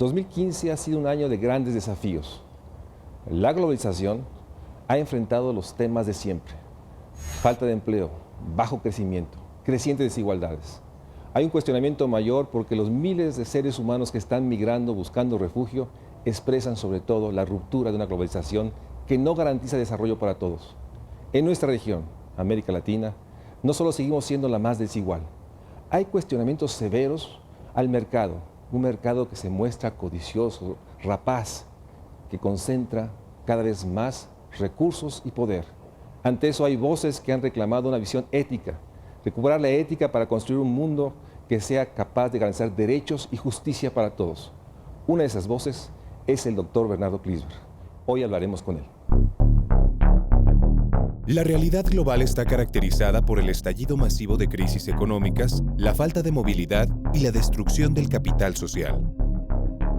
2015 ha sido un año de grandes desafíos. La globalización ha enfrentado los temas de siempre: falta de empleo, bajo crecimiento, crecientes desigualdades. Hay un cuestionamiento mayor porque los miles de seres humanos que están migrando buscando refugio expresan sobre todo la ruptura de una globalización que no garantiza desarrollo para todos. En nuestra región, América Latina, no solo seguimos siendo la más desigual, hay cuestionamientos severos al mercado, un mercado que se muestra codicioso, rapaz, que concentra cada vez más recursos y poder. Ante eso hay voces que han reclamado una visión ética, recuperar la ética para construir un mundo que sea capaz de garantizar derechos y justicia para todos. Una de esas voces es el doctor Bernardo Klinsberg. Hoy hablaremos con él. La realidad global está caracterizada por el estallido masivo de crisis económicas, la falta de movilidad y la destrucción del capital social.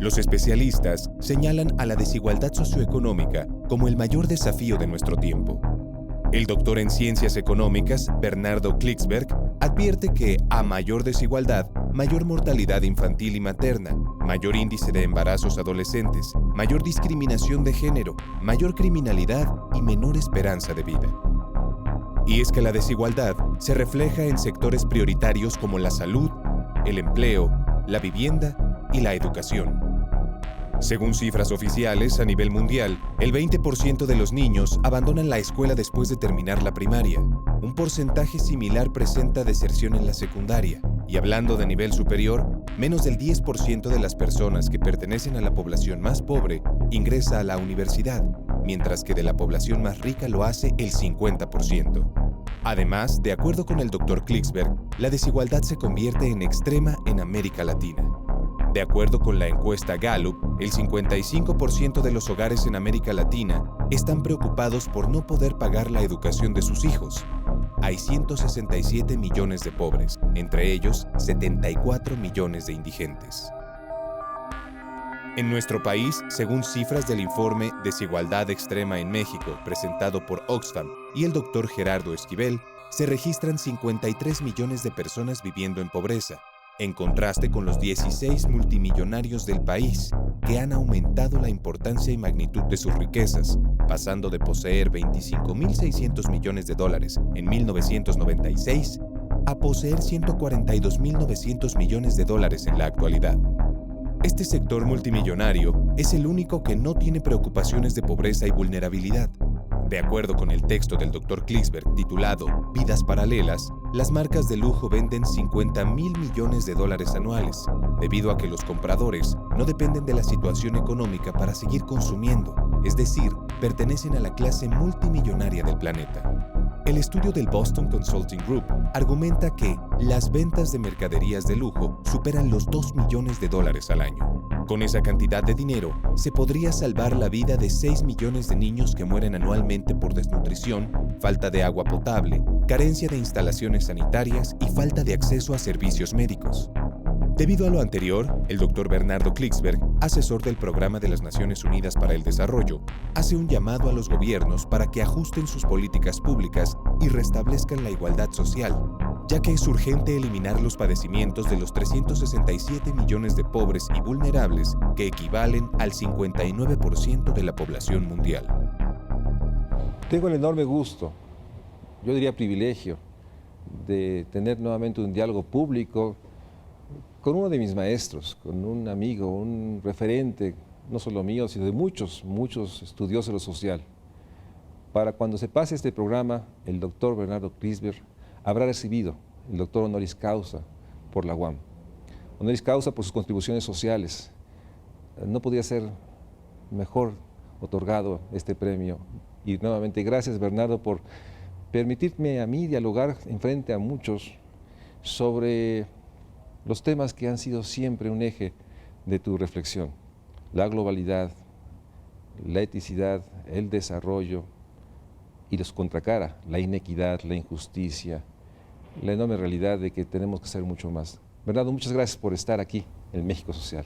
Los especialistas señalan a la desigualdad socioeconómica como el mayor desafío de nuestro tiempo. El doctor en Ciencias Económicas, Bernardo Klinsberg, advierte que a mayor desigualdad, mayor mortalidad infantil y materna, mayor índice de embarazos adolescentes, mayor discriminación de género, mayor criminalidad y menor esperanza de vida. Y es que la desigualdad se refleja en sectores prioritarios como la salud, el empleo, la vivienda y la educación. Según cifras oficiales a nivel mundial, el 20% de los niños abandonan la escuela después de terminar la primaria. Un porcentaje similar presenta deserción en la secundaria. Y hablando de nivel superior, menos del 10% de las personas que pertenecen a la población más pobre ingresa a la universidad, mientras que de la población más rica lo hace el 50%. Además, de acuerdo con el Dr. Klinsberg, la desigualdad se convierte en extrema en América Latina. De acuerdo con la encuesta Gallup, el 55% de los hogares en América Latina están preocupados por no poder pagar la educación de sus hijos. Hay 167 millones de pobres, entre ellos 74 millones de indigentes. En nuestro país, según cifras del informe Desigualdad Extrema en México, presentado por Oxfam y el Dr. Gerardo Esquivel, se registran 53 millones de personas viviendo en pobreza, en contraste con los 16 multimillonarios del país, que han aumentado la importancia y magnitud de sus riquezas, pasando de poseer $25.600 millones en 1996 a poseer $142.900 millones en la actualidad. Este sector multimillonario es el único que no tiene preocupaciones de pobreza y vulnerabilidad. De acuerdo con el texto del Dr. Klinsberg titulado Vidas Paralelas, las marcas de lujo venden $50.000 millones anuales, debido a que los compradores no dependen de la situación económica para seguir consumiendo, es decir, pertenecen a la clase multimillonaria del planeta. El estudio del Boston Consulting Group argumenta que las ventas de mercaderías de lujo superan los $2 millones al año. Con esa cantidad de dinero, se podría salvar la vida de 6 millones de niños que mueren anualmente por desnutrición, falta de agua potable, carencia de instalaciones sanitarias y falta de acceso a servicios médicos. Debido a lo anterior, el Dr. Bernardo Klinsberg, asesor del Programa de las Naciones Unidas para el Desarrollo, hace un llamado a los gobiernos para que ajusten sus políticas públicas y restablezcan la igualdad social, ya que es urgente eliminar los padecimientos de los 367 millones de pobres y vulnerables que equivalen al 59% de la población mundial. Tengo el enorme gusto, yo diría privilegio, de tener nuevamente un diálogo público con uno de mis maestros, con un amigo, un referente, no solo mío, sino de muchos estudiosos de lo social. Para cuando se pase este programa, el doctor Bernardo Klinsberg habrá recibido el doctor honoris causa por la UAM. Honoris causa por sus contribuciones sociales. No podía ser mejor otorgado este premio. Y nuevamente, gracias Bernardo por permitirme a mí dialogar en frente a muchos sobre los temas que han sido siempre un eje de tu reflexión: la globalidad, la eticidad, el desarrollo y los contracara, la inequidad, la injusticia, la enorme realidad de que tenemos que hacer mucho más. Bernardo, muchas gracias por estar aquí en México Social.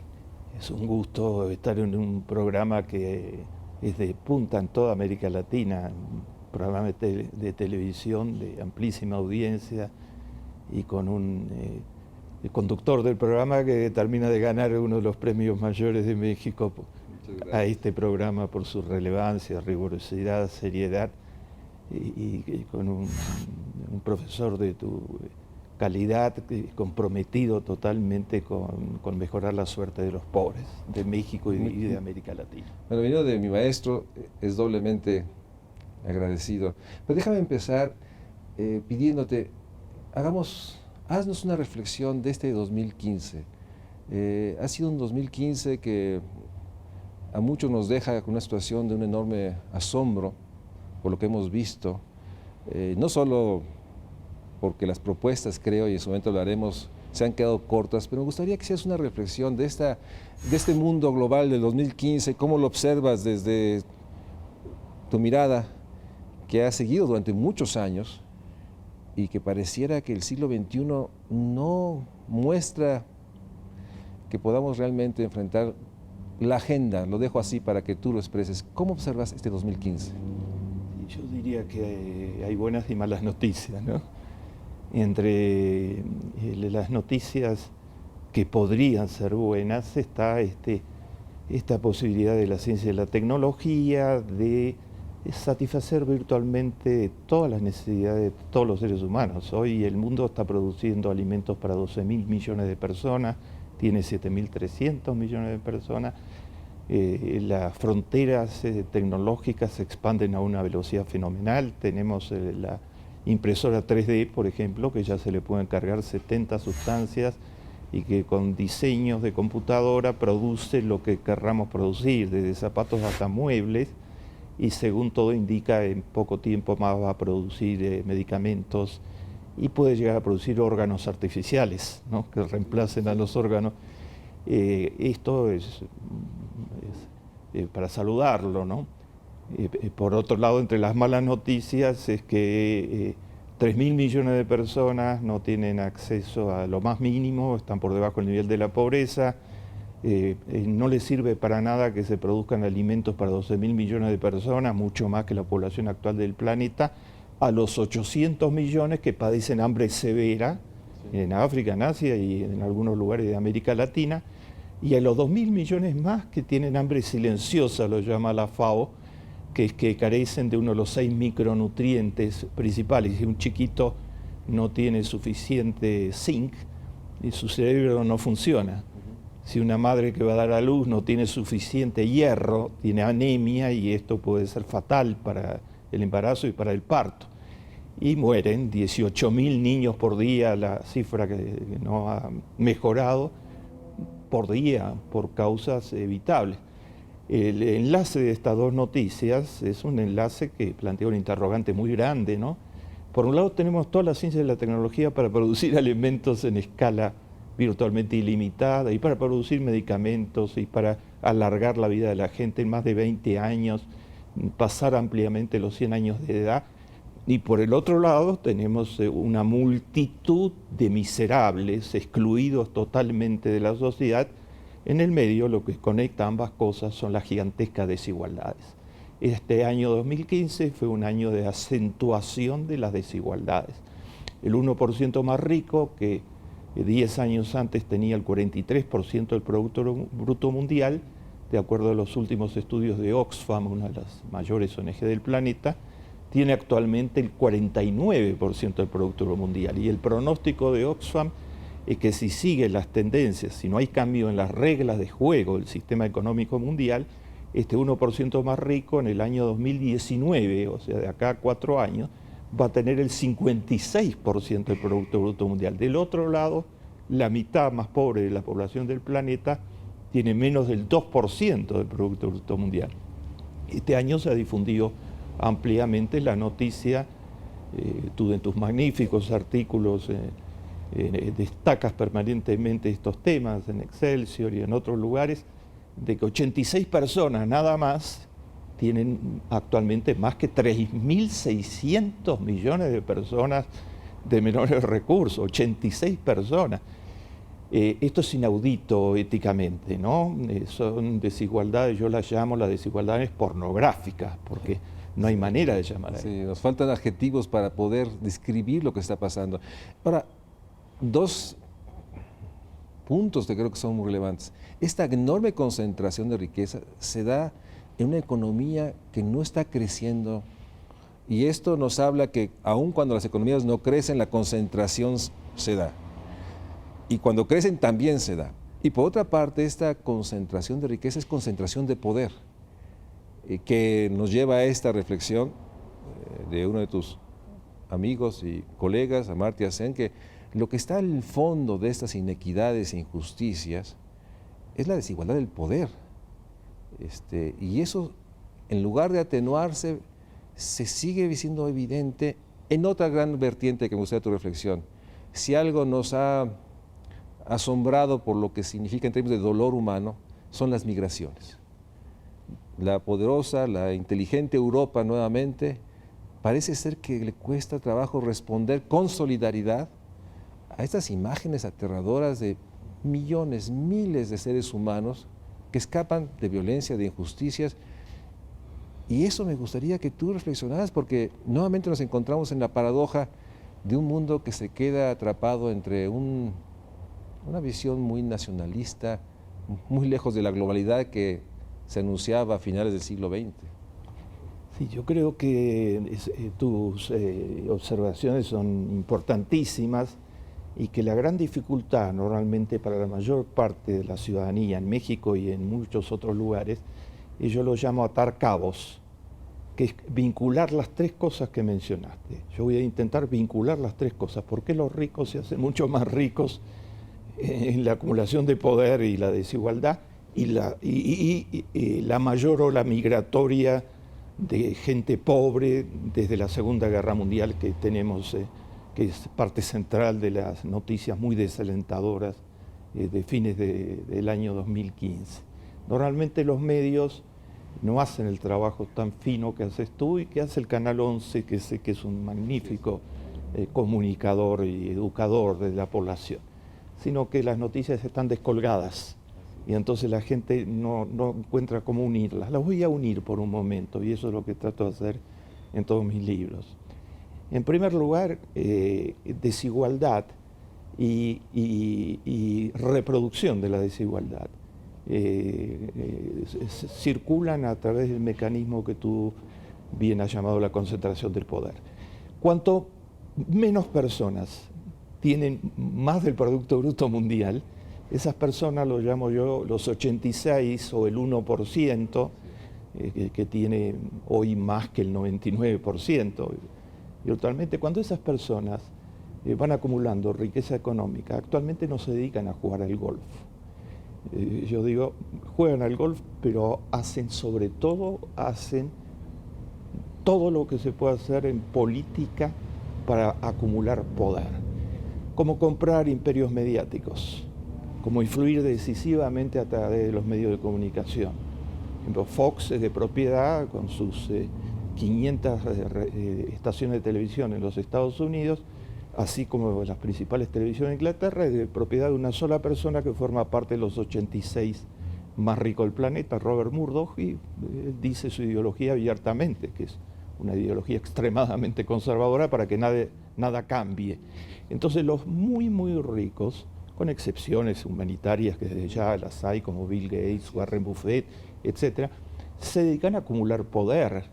Es un gusto estar en un programa que es de punta en toda América Latina, un programa de televisión de amplísima audiencia y con un el conductor del programa que termina de ganar uno de los premios mayores de México a este programa por su relevancia, rigurosidad, seriedad y con un profesor de tu calidad comprometido totalmente con mejorar la suerte de los pobres de México y de América Latina. Bueno, venido de mi maestro, es doblemente agradecido. Pero déjame empezar pidiéndote, haznos una reflexión de este 2015. Ha sido un 2015 que a muchos nos deja con una situación de un enorme asombro por lo que hemos visto, no solo porque las propuestas, creo, y en su momento lo haremos, se han quedado cortas, pero me gustaría que hicieras una reflexión de este mundo global del 2015, cómo lo observas desde tu mirada, que ha seguido durante muchos años, y que pareciera que el siglo XXI no muestra que podamos realmente enfrentar la agenda. Lo dejo así para que tú lo expreses. ¿Cómo observas este 2015? Yo diría que hay buenas y malas noticias, ¿no? Entre las noticias que podrían ser buenas está esta posibilidad de la ciencia y la tecnología de satisfacer virtualmente todas las necesidades de todos los seres humanos. Hoy el mundo está produciendo alimentos para 12.000 millones de personas, tiene 7.300 millones de personas. Las fronteras tecnológicas se expanden a una velocidad fenomenal. Tenemos la impresora 3D, por ejemplo, que ya se le pueden cargar 70 sustancias y que con diseños de computadora produce lo que querramos producir, desde zapatos hasta muebles, y según todo indica, en poco tiempo más va a producir medicamentos y puede llegar a producir órganos artificiales, ¿no?, que reemplacen a los órganos. Esto es para saludarlo, ¿no? Por otro lado, entre las malas noticias es que 3.000 millones de personas no tienen acceso a lo más mínimo, están por debajo del nivel de la pobreza. No les sirve para nada que se produzcan alimentos para 12.000 millones de personas, mucho más que la población actual del planeta, a los 800 millones que padecen hambre severa en África, en Asia y en algunos lugares de América Latina, y a los 2.000 millones más que tienen hambre silenciosa, lo llama la FAO, que es que carecen de uno de los 6 micronutrientes principales. Si un chiquito no tiene suficiente zinc, y su cerebro no funciona. Si una madre que va a dar a luz no tiene suficiente hierro, tiene anemia, y esto puede ser fatal para el embarazo y para el parto. Y mueren 18.000 niños por día, la cifra que no ha mejorado, por día, por causas evitables. El enlace de estas dos noticias es un enlace que plantea un interrogante muy grande, ¿no? Por un lado tenemos toda la ciencia y la tecnología para producir alimentos en escala virtualmente ilimitada y para producir medicamentos y para alargar la vida de la gente en más de 20 años, pasar ampliamente los 100 años de edad. Y por el otro lado tenemos una multitud de miserables excluidos totalmente de la sociedad. En el medio lo que conecta ambas cosas son las gigantescas desigualdades. Este año 2015 fue un año de acentuación de las desigualdades. El 1% más rico, que 10 años antes tenía el 43% del Producto Bruto Mundial, de acuerdo a los últimos estudios de Oxfam, una de las mayores ONG del planeta, tiene actualmente el 49% del Producto Mundial. Y el pronóstico de Oxfam es que si sigue las tendencias, si no hay cambio en las reglas de juego del sistema económico mundial, este 1% más rico en el año 2019, o sea, de acá a 4 años, va a tener el 56% del Producto Bruto Mundial. Del otro lado, la mitad más pobre de la población del planeta tiene menos del 2% del Producto Bruto Mundial. Este año se ha difundido ampliamente la noticia, tú en tus magníficos artículos destacas permanentemente estos temas en Excelsior y en otros lugares, de que 86 personas nada más tienen actualmente más que 3.600 millones de personas de menores recursos, 86 personas. Esto es inaudito éticamente, ¿no? Son desigualdades, yo las llamo las desigualdades pornográficas, porque no hay manera de llamar a eso. Sí, nos faltan adjetivos para poder describir lo que está pasando. Ahora, dos puntos que creo que son muy relevantes. Esta enorme concentración de riqueza se da en una economía que no está creciendo, y esto nos habla que aun cuando las economías no crecen, la concentración se da. Y cuando crecen también se da. Y por otra parte, esta concentración de riqueza es concentración de poder, que nos lleva a esta reflexión de uno de tus amigos y colegas, Amartya Sen, que lo que está al fondo de estas inequidades e injusticias es la desigualdad del poder. Y eso, en lugar de atenuarse, se sigue siendo evidente en otra gran vertiente que me gustaría tu reflexión. Si algo nos ha asombrado por lo que significa en términos de dolor humano, son las migraciones. La poderosa, la inteligente Europa nuevamente, parece ser que le cuesta trabajo responder con solidaridad a estas imágenes aterradoras de millones, miles de seres humanos que escapan de violencia, de injusticias. Y eso me gustaría que tú reflexionaras, porque nuevamente nos encontramos en la paradoja de un mundo que se queda atrapado entre una visión muy nacionalista, muy lejos de la globalidad que se anunciaba a finales del siglo XX. Sí, yo creo que tus observaciones son importantísimas y que la gran dificultad normalmente para la mayor parte de la ciudadanía en México y en muchos otros lugares, y yo lo llamo atar cabos, que es vincular las tres cosas que mencionaste. Yo voy a intentar vincular las tres cosas. ¿Por qué los ricos se hacen mucho más ricos en la acumulación de poder y la desigualdad y la mayor ola migratoria de gente pobre desde la Segunda Guerra Mundial que tenemos, que es parte central de las noticias muy desalentadoras de fines del año 2015? Normalmente los medios no hacen el trabajo tan fino que haces tú y que hace el Canal 11, que sé que es un magnífico comunicador y educador de la población, sino que las noticias están descolgadas y entonces la gente no encuentra cómo unirlas. Las voy a unir por un momento y eso es lo que trato de hacer en todos mis libros. En primer lugar, desigualdad y reproducción de la desigualdad. Circulan a través del mecanismo que tú bien has llamado la concentración del poder. Cuanto menos personas tienen más del Producto Bruto Mundial, esas personas, lo llamo yo los 86 o el 1%, que tiene hoy más que el 99%. Y actualmente, cuando esas personas van acumulando riqueza económica, actualmente no se dedican a jugar al golf. Yo digo, juegan al golf, pero hacen todo lo que se puede hacer en política para acumular poder, como comprar imperios mediáticos, como influir decisivamente a través de los medios de comunicación. Por ejemplo, Fox es de propiedad, con sus 500 estaciones de televisión en los Estados Unidos, así como las principales televisiones de Inglaterra, es de propiedad de una sola persona que forma parte de los 86 más ricos del planeta, Robert Murdoch, y dice su ideología abiertamente, que es una ideología extremadamente conservadora para que nada cambie. Entonces los muy, muy ricos, con excepciones humanitarias que desde ya las hay, como Bill Gates, Warren Buffett, etc., se dedican a acumular poder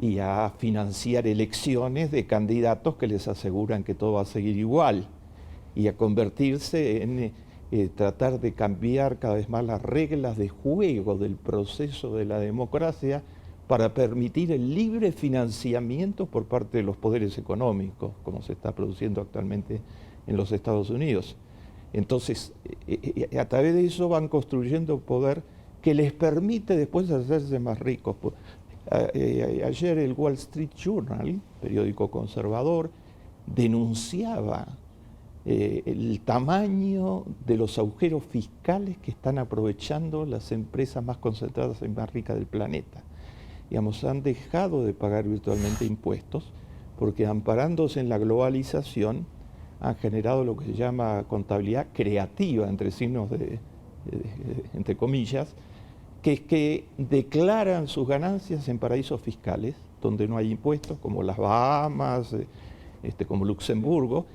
y a financiar elecciones de candidatos que les aseguran que todo va a seguir igual, y a convertirse en tratar de cambiar cada vez más las reglas de juego del proceso de la democracia para permitir el libre financiamiento por parte de los poderes económicos, como se está produciendo actualmente en los Estados Unidos. Entonces, a través de eso van construyendo poder que les permite después hacerse más ricos. Ayer el Wall Street Journal, periódico conservador, denunciaba el tamaño de los agujeros fiscales que están aprovechando las empresas más concentradas y más ricas del planeta. Digamos, han dejado de pagar virtualmente impuestos porque, amparándose en la globalización, han generado lo que se llama contabilidad creativa, entre signos entre comillas, que es que declaran sus ganancias en paraísos fiscales, donde no hay impuestos, como las Bahamas, como Luxemburgo,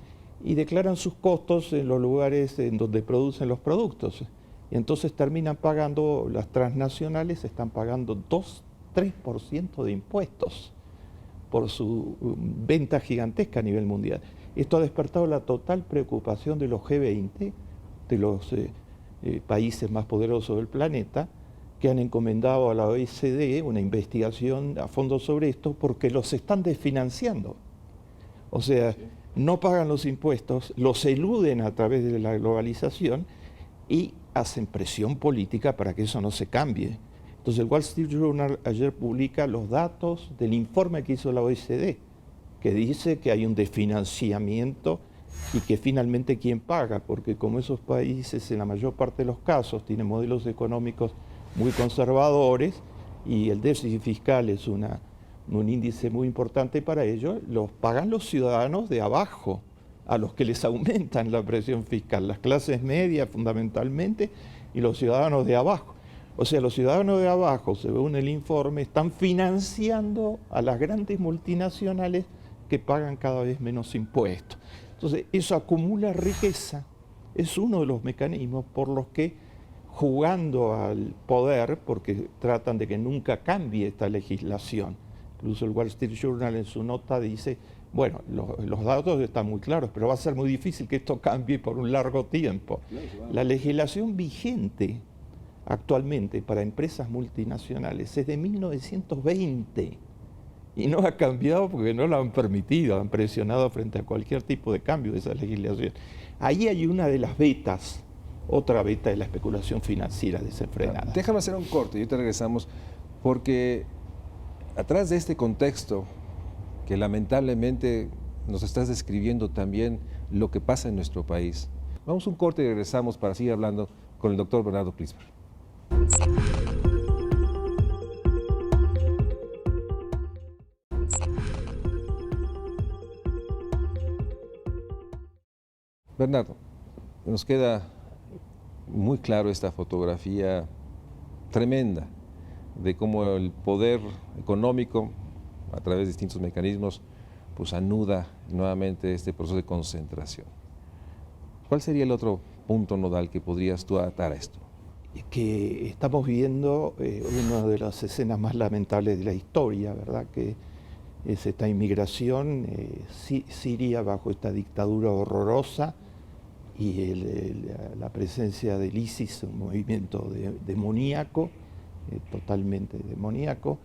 y declaran sus costos en los lugares en donde producen los productos. Y entonces terminan pagando, las transnacionales están pagando 2-3% de impuestos por su venta gigantesca a nivel mundial. Esto ha despertado la total preocupación de los G20, de los países más poderosos del planeta, que han encomendado a la OECD una investigación a fondo sobre esto porque los están desfinanciando. O sea, no pagan los impuestos, los eluden a través de la globalización y hacen presión política para que eso no se cambie. Entonces el Wall Street Journal ayer publica los datos del informe que hizo la OECD, que dice que hay un desfinanciamiento y que finalmente ¿quién paga? Porque como esos países en la mayor parte de los casos tienen modelos económicos muy conservadores y el déficit fiscal es un índice muy importante para ellos, los pagan los ciudadanos de abajo, a los que les aumentan la presión fiscal, las clases medias fundamentalmente y los ciudadanos de abajo. O sea, los ciudadanos de abajo, según el informe, están financiando a las grandes multinacionales que pagan cada vez menos impuestos. Entonces, eso acumula riqueza, es uno de los mecanismos por los que, jugando al poder, porque tratan de que nunca cambie esta legislación, incluso el Wall Street Journal en su nota dice, bueno, los datos están muy claros, pero va a ser muy difícil que esto cambie por un largo tiempo. La legislación vigente actualmente para empresas multinacionales es de 1920 y no ha cambiado porque no lo han permitido, han presionado frente a cualquier tipo de cambio de esa legislación. Ahí hay una de las vetas, otra beta de la especulación financiera desenfrenada. Déjame hacer un corte y ahorita regresamos, porque atrás de este contexto que lamentablemente nos estás describiendo también lo que pasa en nuestro país. Vamos a un corte y regresamos para seguir hablando con el doctor Bernardo Klinsberg. Bernardo, nos queda muy claro esta fotografía tremenda de cómo el poder económico, a través de distintos mecanismos, pues anuda nuevamente este proceso de concentración. ¿Cuál sería el otro punto nodal que podrías tú atar a esto? Que estamos viviendo una de las escenas más lamentables de la historia, ¿verdad? Que es esta inmigración siria bajo esta dictadura horrorosa y la presencia del ISIS, un movimiento demoníaco, totalmente demoníaco,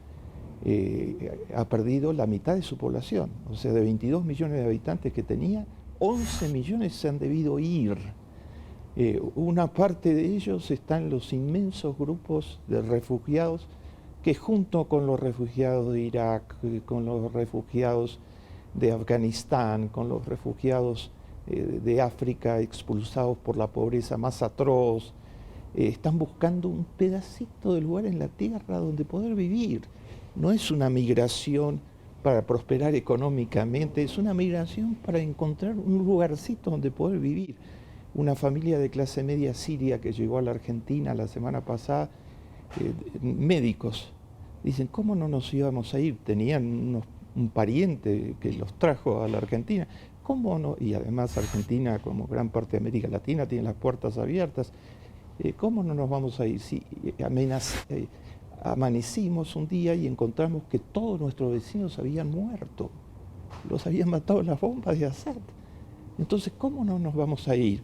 ha perdido la mitad de su población. O sea, de 22 millones de habitantes que tenía, 11 millones se han debido ir. Una parte de ellos están los inmensos grupos de refugiados que junto con los refugiados de Irak, con los refugiados de Afganistán, con los refugiados de África expulsados por la pobreza más atroz, están buscando un pedacito de lugar en la tierra donde poder vivir. No es una migración para prosperar económicamente, es una migración para encontrar un lugarcito donde poder vivir. Una familia de clase media siria que llegó a la Argentina la semana pasada, médicos, dicen, ¿cómo no nos íbamos a ir? Tenían un pariente que los trajo a la Argentina. ¿Cómo no? Y además Argentina, como gran parte de América Latina, tiene las puertas abiertas. ¿Cómo no nos vamos a ir? Si amanecimos un día y encontramos que todos nuestros vecinos habían muerto. Los habían matado las bombas de Assad. Entonces, ¿cómo no nos vamos a ir?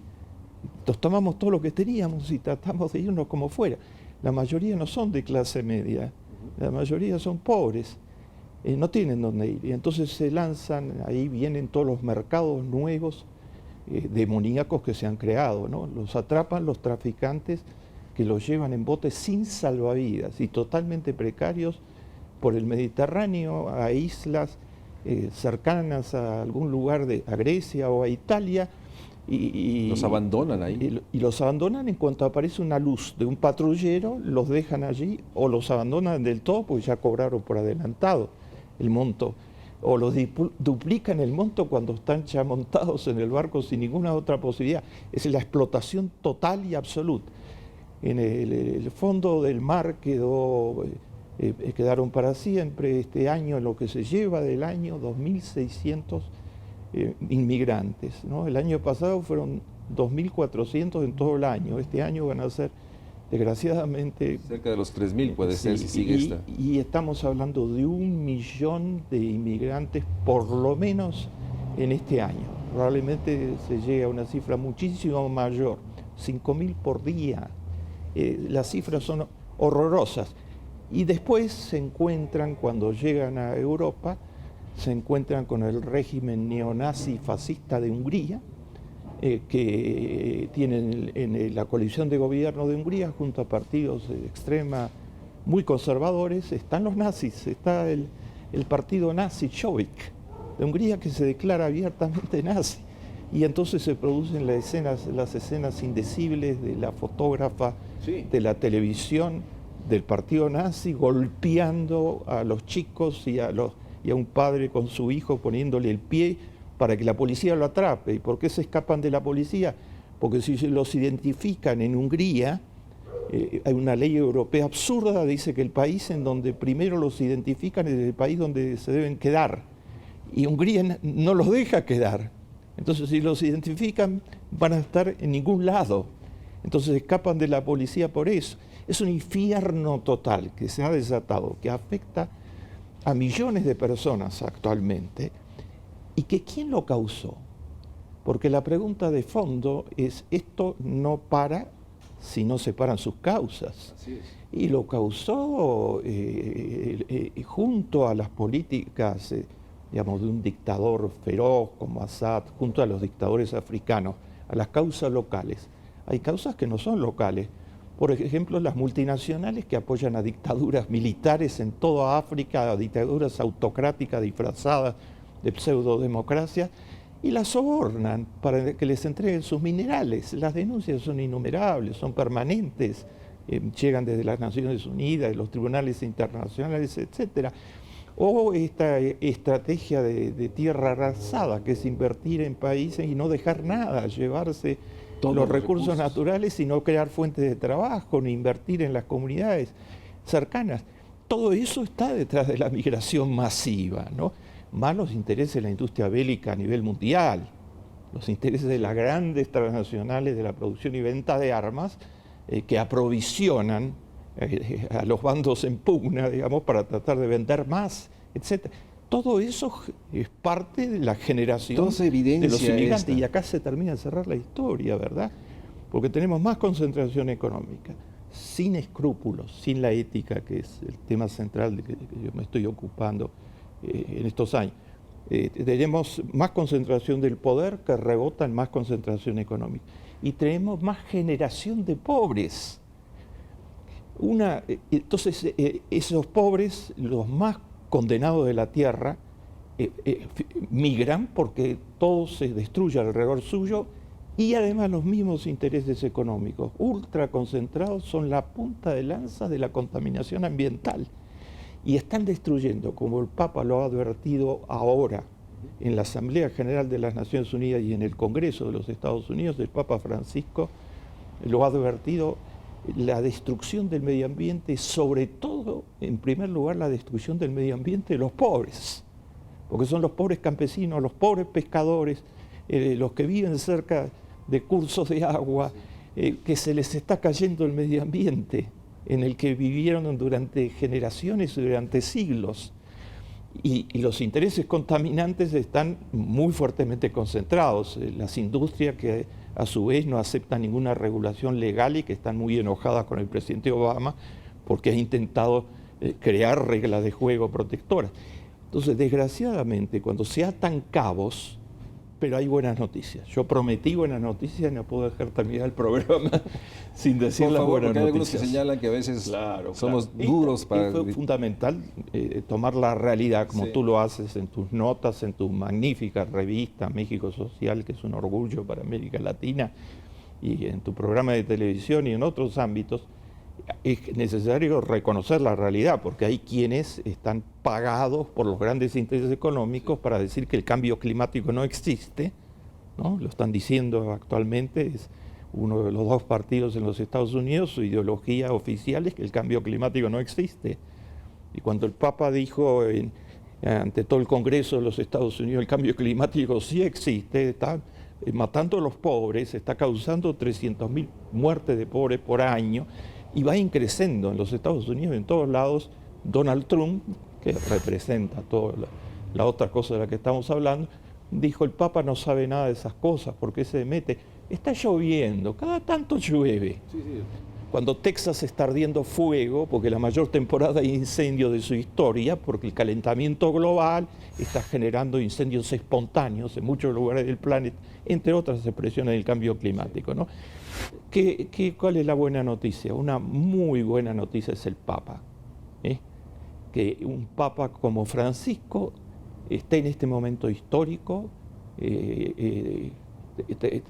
Nos tomamos todo lo que teníamos y tratamos de irnos como fuera. La mayoría no son de clase media, la mayoría son pobres, no tienen dónde ir. Y entonces se lanzan, ahí vienen todos los mercados nuevos, demoníacos que se han creado, ¿no? Los atrapan los traficantes que los llevan en botes sin salvavidas y totalmente precarios por el Mediterráneo a islas cercanas a algún lugar a Grecia o a Italia. Y los abandonan ahí. Y los abandonan en cuanto aparece una luz de un patrullero, los dejan allí o los abandonan del todo porque ya cobraron por adelantado el monto. O los duplican el monto cuando están ya montados en el barco sin ninguna otra posibilidad. Es la explotación total y absoluta. En el fondo del mar quedaron para siempre este año, lo que se lleva del año, 2.600 inmigrantes, ¿no? El año pasado fueron 2.400 en todo el año. Este año van a ser, desgraciadamente... Cerca de los 3.000 puede ser si sigue esta. Y estamos hablando de 1 millón de inmigrantes por lo menos en este año. Probablemente se llegue a una cifra muchísimo mayor, 5.000 por día. Las cifras son horrorosas. Y después se encuentran, cuando llegan a Europa, se encuentran con el régimen neonazi fascista de Hungría, que tienen en la coalición de gobierno de Hungría, junto a partidos de extrema muy conservadores, están los nazis, está el partido nazi Jobbik de Hungría, que se declara abiertamente nazi. Y entonces se producen las escenas indecibles de la fotógrafa de la televisión del partido nazi golpeando a los chicos y a un padre con su hijo poniéndole el pie para que la policía lo atrape. ¿Y por qué se escapan de la policía? Porque si los identifican en Hungría, hay una ley europea absurda, dice que el país en donde primero los identifican es el país donde se deben quedar. Y Hungría no los deja quedar. Entonces, si los identifican, van a estar en ningún lado. Entonces escapan de la policía por eso. Es un infierno total que se ha desatado, que afecta a millones de personas actualmente, y que ¿quién lo causó? Porque la pregunta de fondo es, esto no para si no se paran sus causas. Así es. Y lo causó junto a las políticas, digamos, de un dictador feroz como Assad, junto a los dictadores africanos, a las causas locales. Hay causas que no son locales. Por ejemplo, las multinacionales que apoyan a dictaduras militares en toda África, a dictaduras autocráticas disfrazadas de pseudodemocracia, y las sobornan para que les entreguen sus minerales. Las denuncias son innumerables, son permanentes, llegan desde las Naciones Unidas, de los tribunales internacionales, etc. O esta estrategia de tierra arrasada, que es invertir en países y no dejar nada, llevarse todos los recursos naturales y no crear fuentes de trabajo, ni invertir en las comunidades cercanas. Todo eso está detrás de la migración masiva, ¿no? Más los intereses de la industria bélica a nivel mundial, los intereses de las grandes transnacionales de la producción y venta de armas que aprovisionan a los bandos en pugna, digamos, para tratar de vender más, etc. Todo eso es parte de la generación de los inmigrantes. Y acá se termina de cerrar la historia, ¿verdad? Porque tenemos más concentración económica, sin escrúpulos, sin la ética, que es el tema central de que yo me estoy ocupando en estos años. Tenemos más concentración del poder que rebota en más concentración económica. Y tenemos más generación de pobres. Entonces, esos pobres, los más condenados de la tierra, migran porque todo se destruye alrededor suyo, y además los mismos intereses económicos ultra concentrados son la punta de lanza de la contaminación ambiental. Y están destruyendo, como el Papa lo ha advertido ahora en la Asamblea General de las Naciones Unidas y en el Congreso de los Estados Unidos, el Papa Francisco lo ha advertido, la destrucción del medio ambiente, sobre todo, en primer lugar, la destrucción del medio ambiente de los pobres, porque son los pobres campesinos, los pobres pescadores, los que viven cerca de cursos de agua, que se les está cayendo el medio ambiente en el que vivieron durante generaciones y durante siglos. Y los intereses contaminantes están muy fuertemente concentrados. Las industrias que a su vez no aceptan ninguna regulación legal y que están muy enojadas con el presidente Obama porque ha intentado crear reglas de juego protectoras. Entonces, desgraciadamente, cuando se atan cabos, pero hay buenas noticias. Yo prometí buenas noticias y no puedo dejar terminar el programa sin decir las buenas noticias. Hay algunos que señalan que a veces somos duros para... Fue fundamental tomar la realidad, como tú lo haces en tus notas, en tu magnífica revista México Social, que es un orgullo para América Latina, y en tu programa de televisión y en otros ámbitos. Es necesario reconocer la realidad, porque hay quienes están pagados por los grandes intereses económicos para decir que el cambio climático no existe, ¿no? Lo están diciendo actualmente, es uno de los dos partidos en los Estados Unidos, su ideología oficial es que el cambio climático no existe. Y cuando el Papa dijo en ante todo el Congreso de los Estados Unidos, el cambio climático sí existe, está matando a los pobres, está causando 300.000 muertes de pobres por año y va increciendo en los Estados Unidos, en todos lados. Donald Trump, que representa toda la otra cosa de la que estamos hablando, dijo: el Papa no sabe nada de esas cosas, ¿por qué se mete? Está lloviendo, cada tanto llueve. Sí, sí. Cuando Texas está ardiendo fuego, porque la mayor temporada de incendios de su historia, porque el calentamiento global está generando incendios espontáneos en muchos lugares del planeta, entre otras expresiones del cambio climático, ¿no? ¿Cuál es la buena noticia? Una muy buena noticia es el Papa, ¿eh? Que un Papa como Francisco esté en este momento histórico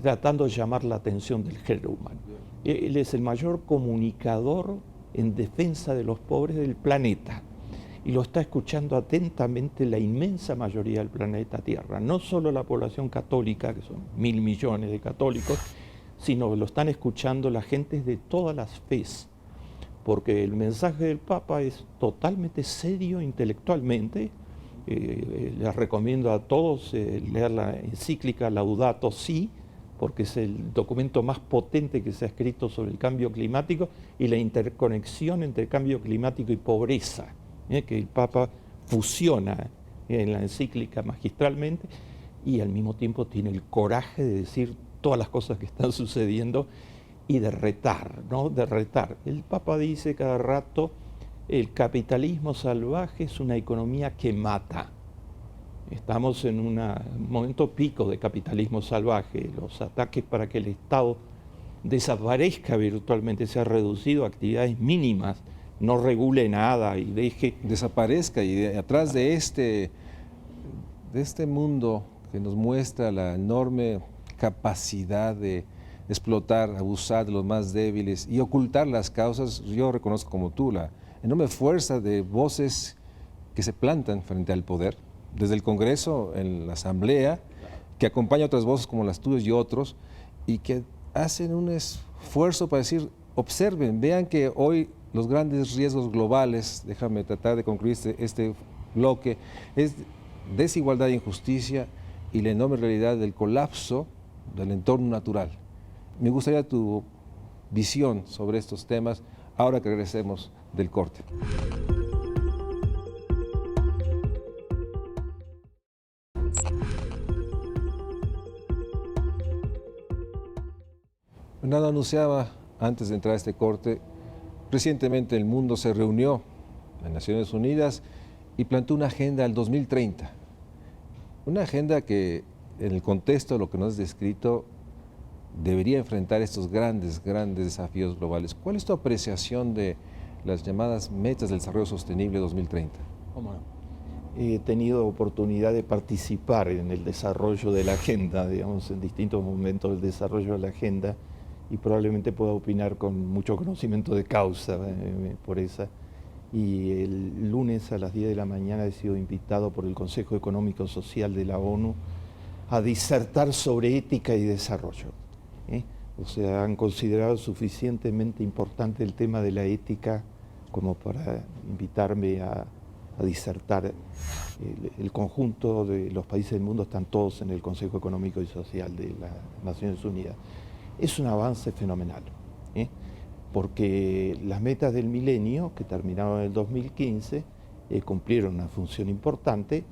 tratando de llamar la atención del género humano. Él es el mayor comunicador en defensa de los pobres del planeta y lo está escuchando atentamente la inmensa mayoría del planeta Tierra, no solo la población católica, que son 1.000 millones de católicos, sino que lo están escuchando la gente de todas las fes, porque el mensaje del Papa es totalmente serio intelectualmente. Les recomiendo a todos leer la encíclica Laudato Si, porque es el documento más potente que se ha escrito sobre el cambio climático y la interconexión entre cambio climático y pobreza, que el Papa fusiona en la encíclica magistralmente, y al mismo tiempo tiene el coraje de decir todas las cosas que están sucediendo y de retar, ¿no? De retar. El Papa dice cada rato: el capitalismo salvaje es una economía que mata. Estamos en un momento pico de capitalismo salvaje. Los ataques para que el Estado desaparezca virtualmente, sea reducido a actividades mínimas, no regule nada y deje... Desaparezca, y atrás de este mundo que nos muestra la enorme capacidad de explotar, abusar de los más débiles y ocultar las causas, yo reconozco como tú la enorme fuerza de voces que se plantan frente al poder, desde el Congreso, en la Asamblea, que acompaña a otras voces como las tuyas y otros, y que hacen un esfuerzo para decir: observen, vean que hoy los grandes riesgos globales, déjame tratar de concluir este bloque, es desigualdad e injusticia y la enorme realidad del colapso del entorno natural. Me gustaría tu visión sobre estos temas ahora que regresemos del corte. Fernando anunciaba antes de entrar a este corte, recientemente el mundo se reunió en Naciones Unidas y planteó una agenda al 2030. Una agenda que, en el contexto de lo que nos has descrito, debería enfrentar estos grandes desafíos globales. ¿Cuál es tu apreciación de las llamadas metas del desarrollo sostenible 2030? ¿Cómo no? He tenido oportunidad de participar en el desarrollo de la agenda, digamos, en distintos momentos del desarrollo de la agenda, y probablemente pueda opinar con mucho conocimiento de causa por esa. Y el lunes a las 10 de la mañana he sido invitado por el Consejo Económico Social de la ONU a disertar sobre ética y desarrollo. O sea, han considerado suficientemente importante el tema de la ética como para invitarme a disertar. El conjunto de los países del mundo están todos en el Consejo Económico y Social de las Naciones Unidas. Es un avance fenomenal, porque las metas del milenio, que terminaron en el 2015, cumplieron una función importante,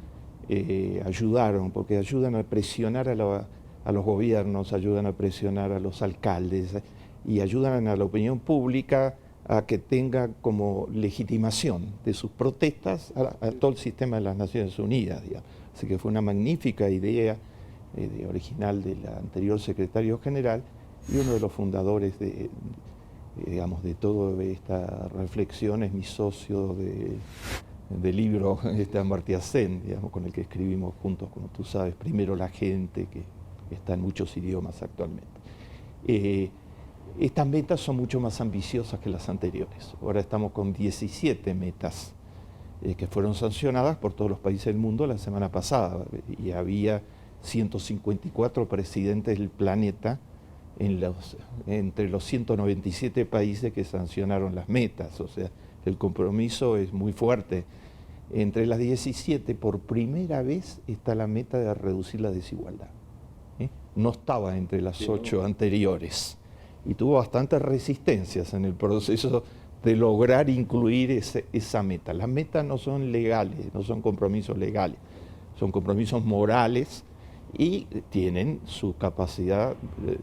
ayudaron, porque ayudan a presionar a los gobiernos, ayudan a presionar a los alcaldes y ayudan a la opinión pública a que tenga como legitimación de sus protestas a todo el sistema de las Naciones Unidas, digamos. Así que fue una magnífica idea original del anterior secretario general y uno de los fundadores de toda esta reflexión es mi socio de libro, Amartya Sen, digamos, con el que escribimos juntos, como tú sabes, Primero la gente, que está en muchos idiomas actualmente. Estas metas son mucho más ambiciosas que las anteriores. Ahora estamos con 17 metas que fueron sancionadas por todos los países del mundo la semana pasada, y había 154 presidentes del planeta entre los 197 países que sancionaron las metas. O sea, el compromiso es muy fuerte. Entre las 17, por primera vez, está la meta de reducir la desigualdad. No estaba entre las 8 anteriores. Y tuvo bastantes resistencias en el proceso de lograr incluir esa meta. Las metas no son legales, no son compromisos legales, son compromisos morales y tienen su capacidad,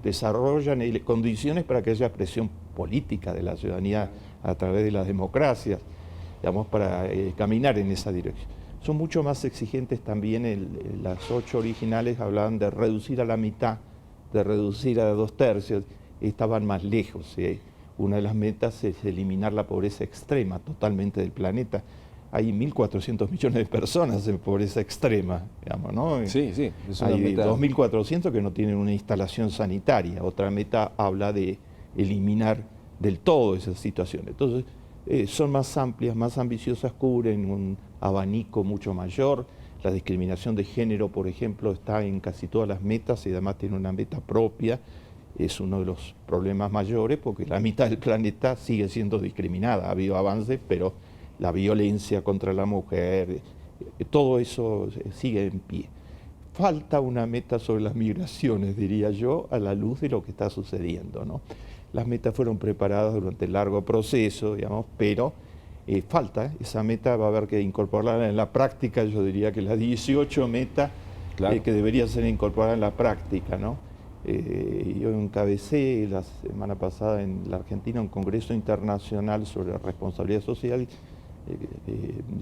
desarrollan condiciones para que haya presión política de la ciudadanía a través de las democracias, digamos, para caminar en esa dirección. Son mucho más exigentes también, las 8 originales hablaban de reducir a la mitad, de reducir a 2/3, estaban más lejos. Una de las metas es eliminar la pobreza extrema totalmente del planeta. Hay 1.400 millones de personas en pobreza extrema, digamos, ¿no? Sí, sí. Es una Hay meta... 2.400 que no tienen una instalación sanitaria. Otra meta habla de eliminar del todo esas situaciones. Entonces, son más amplias, más ambiciosas, cubren un abanico mucho mayor. La discriminación de género, por ejemplo, está en casi todas las metas y además tiene una meta propia. Es uno de los problemas mayores porque la mitad del planeta sigue siendo discriminada. Ha habido avances, pero la violencia contra la mujer, todo eso sigue en pie. Falta una meta sobre las migraciones, diría yo, a la luz de lo que está sucediendo, ¿no? Las metas fueron preparadas durante el largo proceso, digamos, pero falta esa meta, va a haber que incorporarla en la práctica. Yo diría que las 18 metas Claro. que deberían ser incorporadas en la práctica, ¿no? Yo encabecé la semana pasada en la Argentina un congreso internacional sobre responsabilidad social,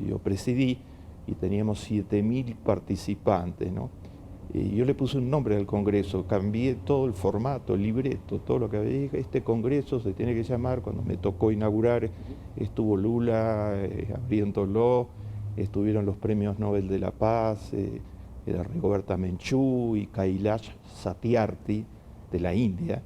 yo presidí y teníamos 7.000 participantes, ¿no? Yo le puse un nombre al congreso, cambié todo el formato, el libreto, todo lo que había dicho. Este congreso se tiene que llamar, cuando me tocó inaugurar, estuvo Lula abriéndolo, estuvieron los premios Nobel de la Paz, Rigoberta Menchú y Kailash Satyarthi de la India,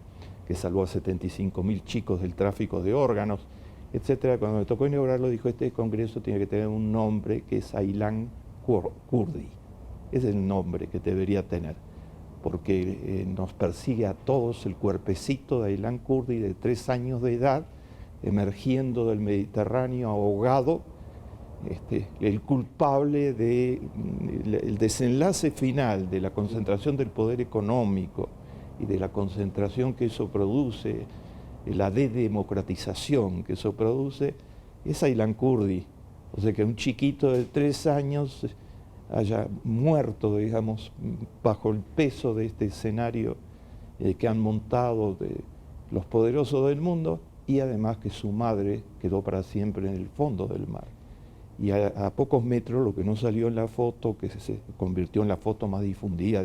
que salvó a 75.000 chicos del tráfico de órganos, etcétera. Cuando me tocó inaugurarlo, dijo, este congreso tiene que tener un nombre que es Aylan Kurdi. Ese es el nombre que debería tener, porque nos persigue a todos el cuerpecito de Aylan Kurdi de 3 años de edad, emergiendo del Mediterráneo ahogado, el culpable del desenlace final de la concentración del poder económico y de la concentración que eso produce, la dedemocratización que eso produce, es Aylan Kurdi. O sea, que un chiquito de 3 años haya muerto, digamos, bajo el peso de este escenario que han montado de los poderosos del mundo, y además que su madre quedó para siempre en el fondo del mar. Y a pocos metros, lo que no salió en la foto, que se convirtió en la foto más difundida,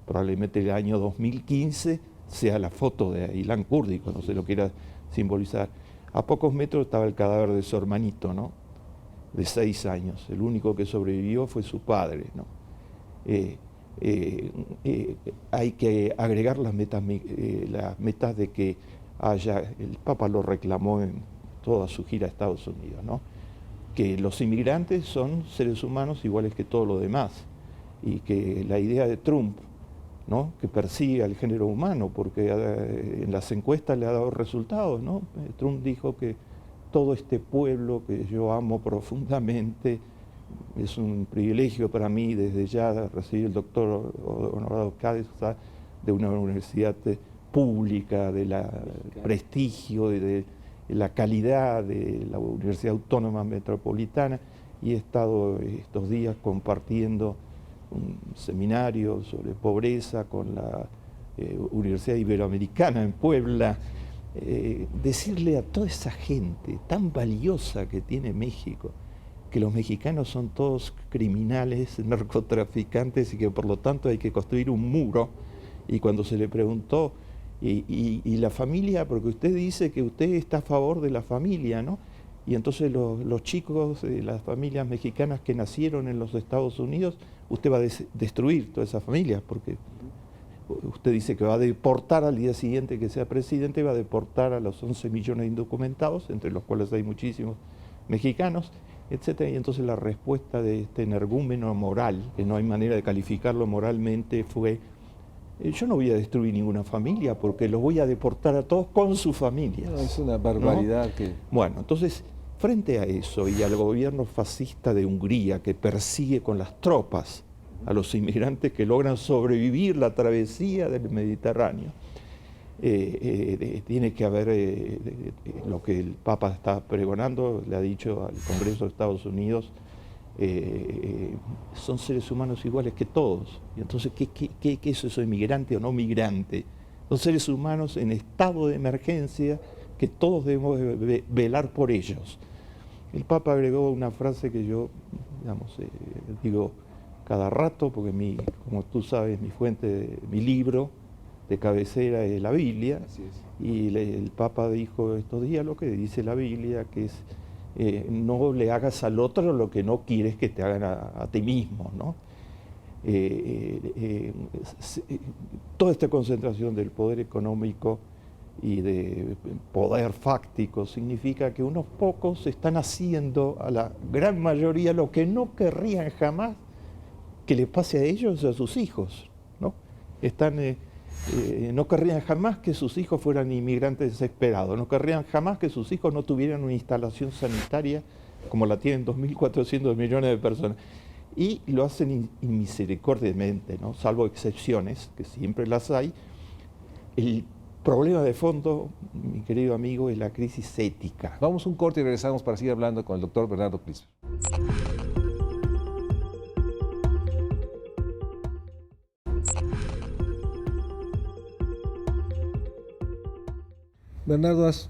probablemente el año 2015, sea la foto de Aylan Kurdi, cuando se lo quiera simbolizar. A pocos metros estaba el cadáver de su hermanito, ¿no? De 6 años. El único que sobrevivió fue su padre, ¿no? Hay que agregar las metas de que haya, el Papa lo reclamó en toda su gira a Estados Unidos, ¿no? Que los inmigrantes son seres humanos iguales que todo lo demás, y que la idea de Trump, ¿no?, que persigue al género humano, porque en las encuestas le ha dado resultados, ¿no? Trump dijo que todo este pueblo que yo amo profundamente, es un privilegio para mí desde ya recibir el doctor honorario causa de una universidad pública, del prestigio, de la calidad de la Universidad Autónoma Metropolitana, y he estado estos días compartiendo un seminario sobre pobreza con la Universidad Iberoamericana en Puebla. Decirle a toda esa gente tan valiosa que tiene México, que los mexicanos son todos criminales, narcotraficantes, y que por lo tanto hay que construir un muro. Y cuando se le preguntó, y la familia, porque usted dice que usted está a favor de la familia, ¿no? Y entonces los chicos de las familias mexicanas que nacieron en los Estados Unidos, usted va a destruir todas esas familias, porque usted dice que va a deportar al día siguiente que sea presidente, va a deportar a los 11 millones de indocumentados, entre los cuales hay muchísimos mexicanos, etcétera. Y entonces la respuesta de este energúmeno moral, que no hay manera de calificarlo moralmente, fue: yo no voy a destruir ninguna familia porque los voy a deportar a todos con su familia. No, es una barbaridad, ¿no? Bueno, entonces Frente a eso y al gobierno fascista de Hungría que persigue con las tropas a los inmigrantes que logran sobrevivir la travesía del Mediterráneo, tiene que haber lo que el Papa está pregonando, le ha dicho al Congreso de Estados Unidos, son seres humanos iguales que todos. Y entonces, ¿qué es eso, inmigrante o no migrante? Son seres humanos en estado de emergencia que todos debemos velar por ellos. El Papa agregó una frase que yo, digamos, digo cada rato, porque como tú sabes, mi fuente, mi libro de cabecera es la Biblia. Así es. Y el Papa dijo estos días lo que dice la Biblia, que es no le hagas al otro lo que no quieres que te hagan a ti mismo, ¿no? Toda esta concentración del poder económico y de poder fáctico significa que unos pocos están haciendo a la gran mayoría lo que no querrían jamás que les pase a ellos y a sus hijos, ¿no? No querrían jamás que sus hijos fueran inmigrantes desesperados, no querrían jamás que sus hijos no tuvieran una instalación sanitaria como la tienen 2.400 millones de personas. Y lo hacen inmisericordiamente, ¿no? Salvo excepciones, que siempre las hay. El problema de fondo, mi querido amigo, es la crisis ética. Vamos a un corte y regresamos para seguir hablando con el doctor Bernardo Kliesmer. Bernardo, has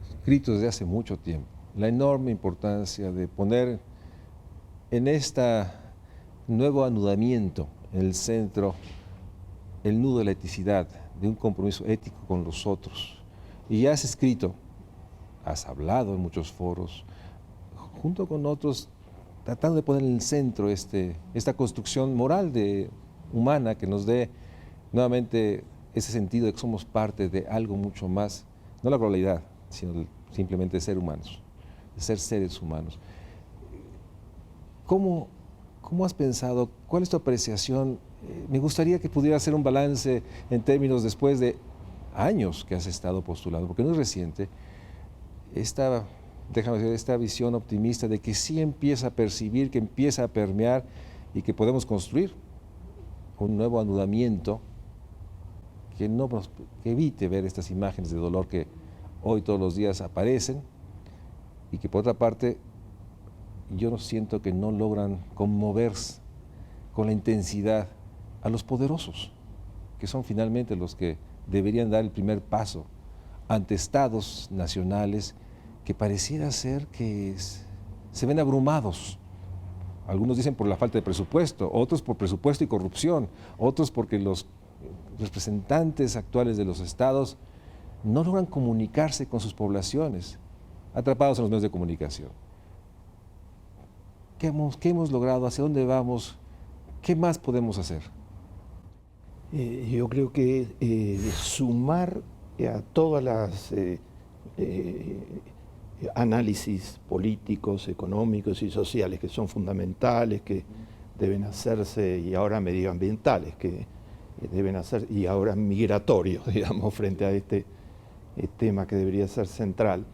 escrito desde hace mucho tiempo la enorme importancia de poner en este nuevo anudamiento en el centro el nudo de la eticidad, de un compromiso ético con los otros. Y has escrito, has hablado en muchos foros, junto con otros, tratando de poner en el centro esta construcción moral humana que nos dé nuevamente ese sentido de que somos parte de algo mucho más, no la globalidad, sino simplemente de ser humanos, de ser seres humanos. ¿Cómo has pensado? ¿Cuál es tu apreciación? Me gustaría que pudiera hacer un balance en términos después de años que has estado postulando, porque no es reciente, déjame decir, esta visión optimista de que sí empieza a percibir, que empieza a permear y que podemos construir un nuevo anudamiento que evite ver estas imágenes de dolor que hoy todos los días aparecen y que por otra parte yo no siento que no logran conmover con la intensidad a los poderosos, que son finalmente los que deberían dar el primer paso ante estados nacionales que pareciera ser que se ven abrumados. Algunos dicen por la falta de presupuesto, otros por presupuesto y corrupción, otros porque los representantes actuales de los estados no logran comunicarse con sus poblaciones, atrapados en los medios de comunicación. ¿Qué hemos logrado? ¿Hacia dónde vamos? ¿Qué más podemos hacer? Yo creo que sumar a todas las análisis políticos, económicos y sociales que son fundamentales, que deben hacerse, y ahora medioambientales, que deben hacer, y ahora migratorios, digamos, frente a este tema que debería ser central.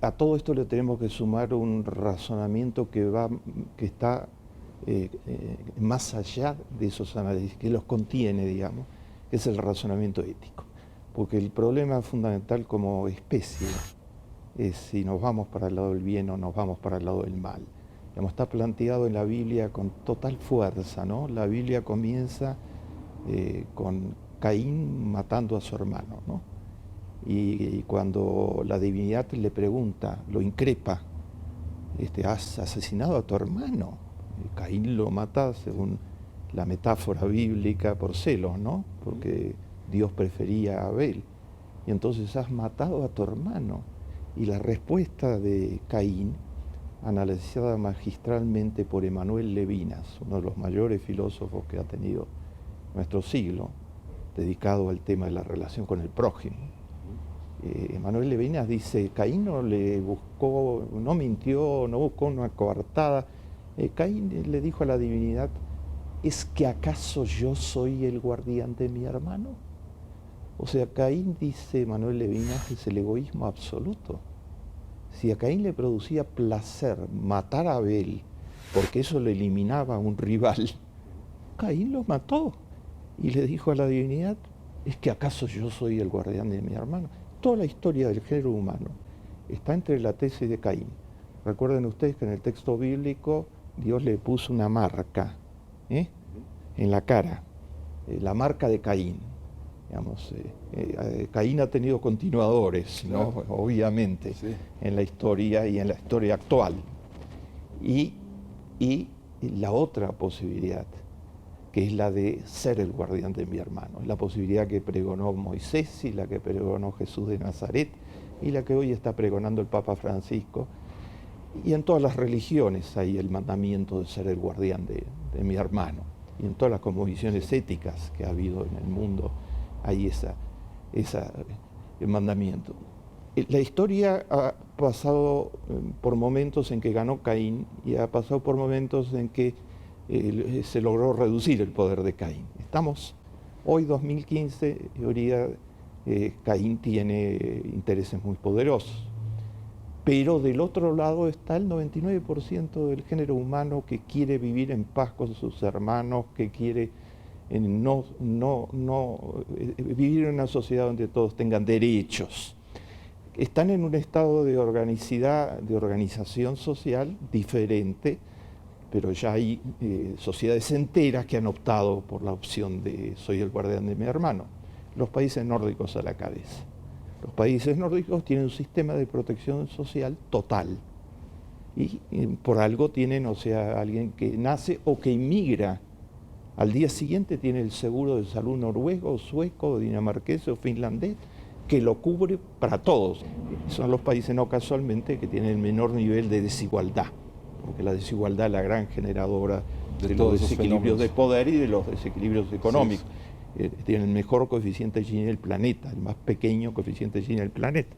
A todo esto le tenemos que sumar un razonamiento que está más allá de esos análisis, que los contiene, digamos, que es el razonamiento ético. Porque el problema fundamental como especie es si nos vamos para el lado del bien o nos vamos para el lado del mal. Digamos, está planteado en la Biblia con total fuerza, ¿no? La Biblia comienza con Caín matando a su hermano, ¿no? Y cuando la divinidad le pregunta, lo increpa, has asesinado a tu hermano. Caín lo mata, según la metáfora bíblica, por celos, ¿no? Porque Dios prefería a Abel. Y entonces has matado a tu hermano. Y la respuesta de Caín, analizada magistralmente por Emmanuel Levinas, uno de los mayores filósofos que ha tenido nuestro siglo, dedicado al tema de la relación con el prójimo. Emmanuel Levinas dice, Caín no mintió, no buscó una coartada. Caín le dijo a la divinidad, ¿es que acaso yo soy el guardián de mi hermano? O sea, Caín, dice Emmanuel Levinas, es el egoísmo absoluto. si a Caín le producía placer matar a Abel, porque eso le eliminaba a un rival, Caín lo mató y le dijo a la divinidad, ¿es que acaso yo soy el guardián de mi hermano? Toda la historia del género humano está entre la tesis de Caín. Recuerden ustedes que en el texto bíblico Dios le puso una marca en la cara, la marca de Caín. Digamos, Caín ha tenido continuadores, ¿no? Claro. Obviamente, sí, en la historia y en la historia actual. Y la otra posibilidad, que es la de ser el guardián de mi hermano, es la posibilidad que pregonó Moisés y la que pregonó Jesús de Nazaret y la que hoy está pregonando el Papa Francisco. Y en todas las religiones hay el mandamiento de ser el guardián de mi hermano. Y en todas las cosmovisiones éticas que ha habido en el mundo hay el mandamiento. La historia ha pasado por momentos en que ganó Caín y ha pasado por momentos en que se logró reducir el poder de Caín. Estamos hoy, 2015, Caín tiene intereses muy poderosos. Pero del otro lado está el 99% del género humano que quiere vivir en paz con sus hermanos, que quiere vivir en una sociedad donde todos tengan derechos. Están en un estado de organización social diferente, pero ya hay sociedades enteras que han optado por la opción de soy el guardián de mi hermano. Los países nórdicos a la cabeza. Los países nórdicos tienen un sistema de protección social total. Y por algo tienen, o sea, alguien que nace o que inmigra, al día siguiente tiene el seguro de salud noruego, sueco, dinamarqués o finlandés, que lo cubre para todos. Son los países, no casualmente, que tienen el menor nivel de desigualdad, porque la desigualdad es la gran generadora de los desequilibrios de poder y de los desequilibrios económicos. Sí. Tienen el mejor coeficiente Gini del planeta, el más pequeño coeficiente Gini del planeta.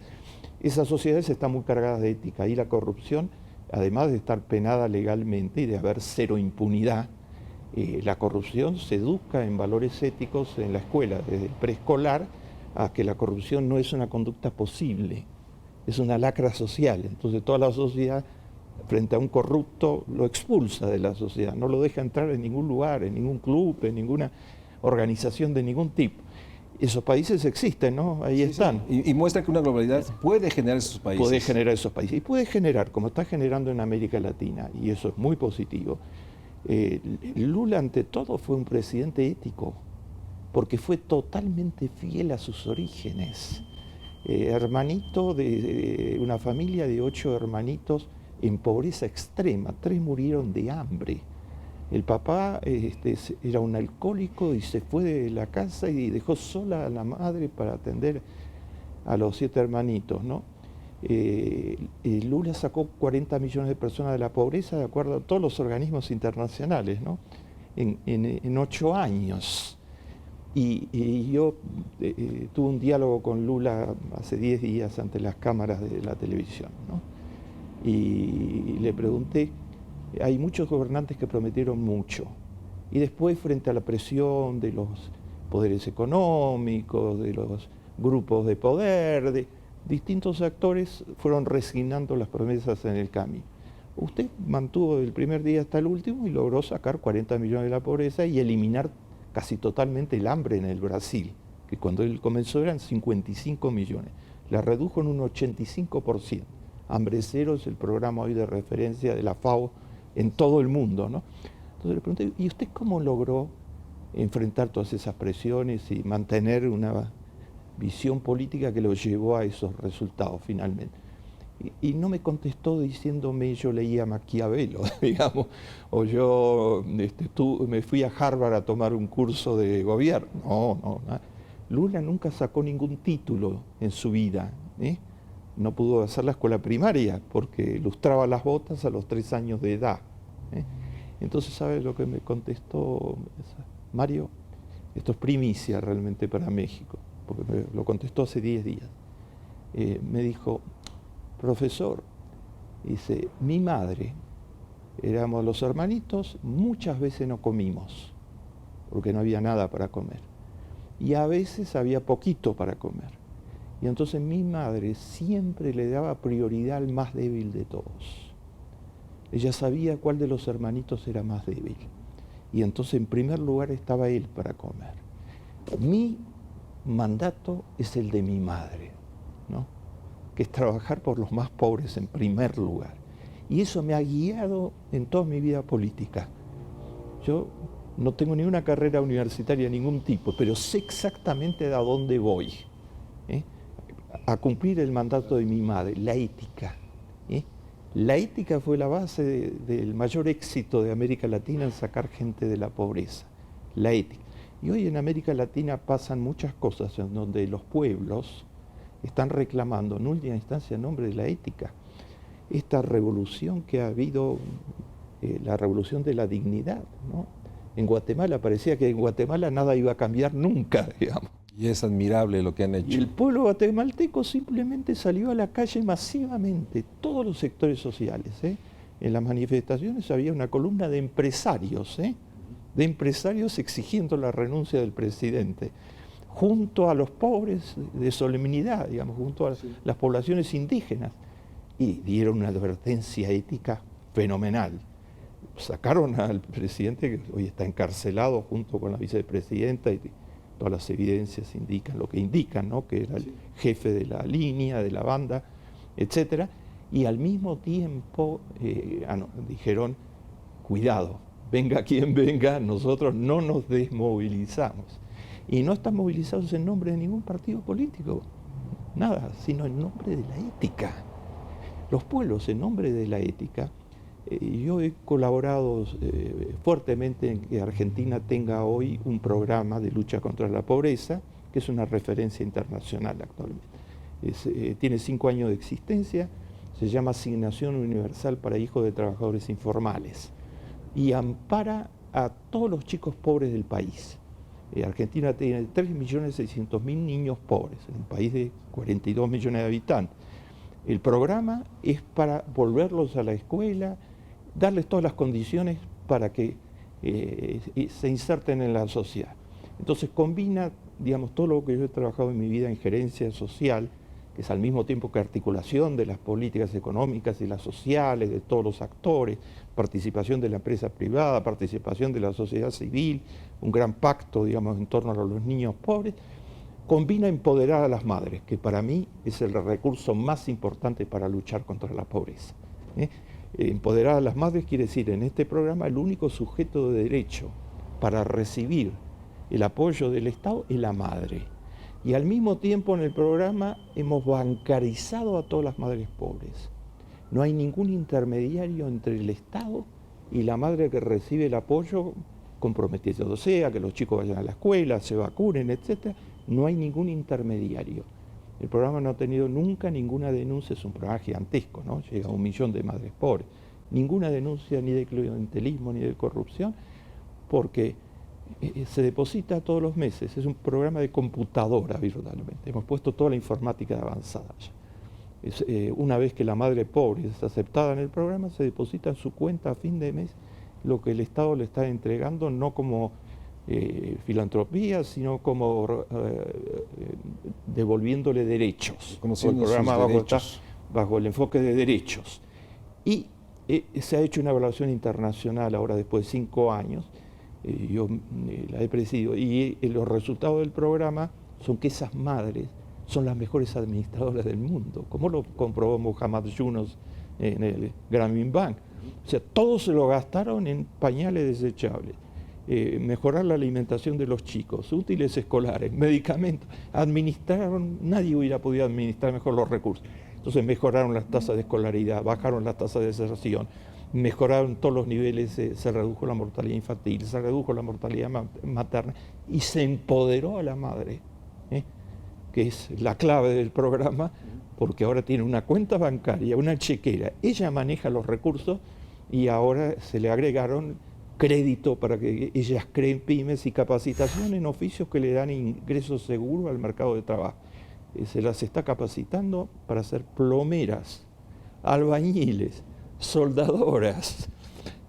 Esas sociedades están muy cargadas de ética y la corrupción, además de estar penada legalmente y de haber cero impunidad, la corrupción se educa en valores éticos en la escuela, desde el preescolar, a que la corrupción no es una conducta posible, es una lacra social. Entonces toda la sociedad, frente a un corrupto, lo expulsa de la sociedad, no lo deja entrar en ningún lugar, en ningún club, en ninguna organización de ningún tipo. Esos países existen, ¿no? Ahí están. Sí. Y muestra que una globalidad puede generar esos países. Puede generar esos países. Y puede generar, como está generando en América Latina, y eso es muy positivo. Lula, ante todo, fue un presidente ético, porque fue totalmente fiel a sus orígenes. Hermanito de una familia de 8 hermanitos en pobreza extrema, 3 murieron de hambre. El papá era un alcohólico y se fue de la casa y dejó sola a la madre para atender a los 7 hermanitos, ¿no? Lula sacó 40 millones de personas de la pobreza, de acuerdo a todos los organismos internacionales, ¿no? En 8 años. Y yo tuve un diálogo con Lula hace 10 días ante las cámaras de la televisión, ¿no? Y le pregunté, hay muchos gobernantes que prometieron mucho, y después, frente a la presión de los poderes económicos, de los grupos de poder, de distintos actores, fueron resignando las promesas en el camino. Usted mantuvo del primer día hasta el último y logró sacar 40 millones de la pobreza y eliminar casi totalmente el hambre en el Brasil, que cuando él comenzó eran 55 millones. La redujo en un 85%. Hambre Cero es el programa hoy de referencia de la FAO en todo el mundo, ¿no? Entonces le pregunté, ¿y usted cómo logró enfrentar todas esas presiones y mantener una visión política que lo llevó a esos resultados finalmente? Y no me contestó diciéndome yo leía Maquiavelo, digamos, o yo me fui a Harvard a tomar un curso de gobierno. No. Lula nunca sacó ningún título en su vida, ¿eh? No pudo hacer la escuela primaria porque lustraba las botas a los 3 años de edad, ¿eh? Entonces, ¿sabe lo que me contestó Mario? Esto es primicia realmente para México, porque me lo contestó hace 10 días. Me dijo, profesor, dice, mi madre, éramos los hermanitos, muchas veces no comimos, porque no había nada para comer. Y a veces había poquito para comer. Y entonces mi madre siempre le daba prioridad al más débil de todos. Ella sabía cuál de los hermanitos era más débil. Y entonces en primer lugar estaba él para comer. Mi mandato es el de mi madre, ¿no? Que es trabajar por los más pobres en primer lugar. Y eso me ha guiado en toda mi vida política. Yo no tengo ni una carrera universitaria de ningún tipo, pero sé exactamente a dónde voy, ¿eh? A cumplir el mandato de mi madre, la ética, ¿eh? La ética fue la base del mayor éxito de América Latina en sacar gente de la pobreza, la ética. Y hoy en América Latina pasan muchas cosas en donde los pueblos están reclamando en última instancia en nombre de la ética. Esta revolución que ha habido, la revolución de la dignidad, ¿no? En Guatemala parecía que en Guatemala nada iba a cambiar nunca, digamos. Y es admirable lo que han hecho. Y el pueblo guatemalteco simplemente salió a la calle masivamente, todos los sectores sociales, ¿eh? En las manifestaciones había una columna de empresarios, de empresarios exigiendo la renuncia del presidente, junto a los pobres de solemnidad, digamos, junto a las poblaciones indígenas, y dieron una advertencia ética fenomenal. Sacaron al presidente, que hoy está encarcelado junto con la vicepresidenta, y todas las evidencias indican lo que indican, ¿no? Que era el jefe de la línea, de la banda, etcétera, y al mismo tiempo dijeron, cuidado, venga quien venga, nosotros no nos desmovilizamos. Y no están movilizados en nombre de ningún partido político, nada, sino en nombre de la ética. Los pueblos, en nombre de la ética, yo he colaborado fuertemente en que Argentina tenga hoy un programa de lucha contra la pobreza, que es una referencia internacional actualmente. Tiene 5 años de existencia, se llama Asignación Universal para Hijos de Trabajadores Informales y ampara a todos los chicos pobres del país. Argentina tiene 3.600.000 niños pobres, en un país de 42 millones de habitantes. El programa es para volverlos a la escuela, darles todas las condiciones para que se inserten en la sociedad. Entonces combina, digamos, todo lo que yo he trabajado en mi vida en gerencia social, que es al mismo tiempo que articulación de las políticas económicas y las sociales, de todos los actores, participación de la empresa privada, participación de la sociedad civil, un gran pacto, digamos, en torno a los niños pobres, combina empoderar a las madres, que para mí es el recurso más importante para luchar contra la pobreza. Empoderar a las madres quiere decir, en este programa, el único sujeto de derecho para recibir el apoyo del Estado es la madre. Y al mismo tiempo en el programa hemos bancarizado a todas las madres pobres. No hay ningún intermediario entre el Estado y la madre que recibe el apoyo comprometido, o sea, que los chicos vayan a la escuela, se vacunen, etc. No hay ningún intermediario. El programa no ha tenido nunca ninguna denuncia, es un programa gigantesco, ¿no? Llega a 1 millón de madres pobres. Ninguna denuncia ni de clientelismo ni de corrupción, porque se deposita todos los meses. Es un programa de computadora virtualmente. Hemos puesto toda la informática avanzada ya. Una vez que la madre pobre es aceptada en el programa, se deposita en su cuenta a fin de mes lo que el Estado le está entregando, no como filantropía, sino como devolviéndole derechos. Conociendo el programa sus bajo el enfoque de derechos. Y se ha hecho una evaluación internacional ahora después de 5 años, yo la he presidido, y los resultados del programa son que esas madres son las mejores administradoras del mundo, como lo comprobó Mohamed Yunus en el Grameen Bank. O sea, todo se lo gastaron en pañales desechables, mejorar la alimentación de los chicos, útiles escolares, medicamentos, administraron, nadie hubiera podido administrar mejor los recursos. Entonces mejoraron las tasas de escolaridad, bajaron las tasas de deserción, mejoraron todos los niveles, se redujo la mortalidad infantil, se redujo la mortalidad materna y se empoderó a la madre, que es la clave del programa, porque ahora tiene una cuenta bancaria, una chequera, ella maneja los recursos y ahora se le agregaron crédito para que ellas creen pymes y capacitación en oficios que le dan ingresos seguros al mercado de trabajo. Se las está capacitando para ser plomeras, albañiles, soldadoras,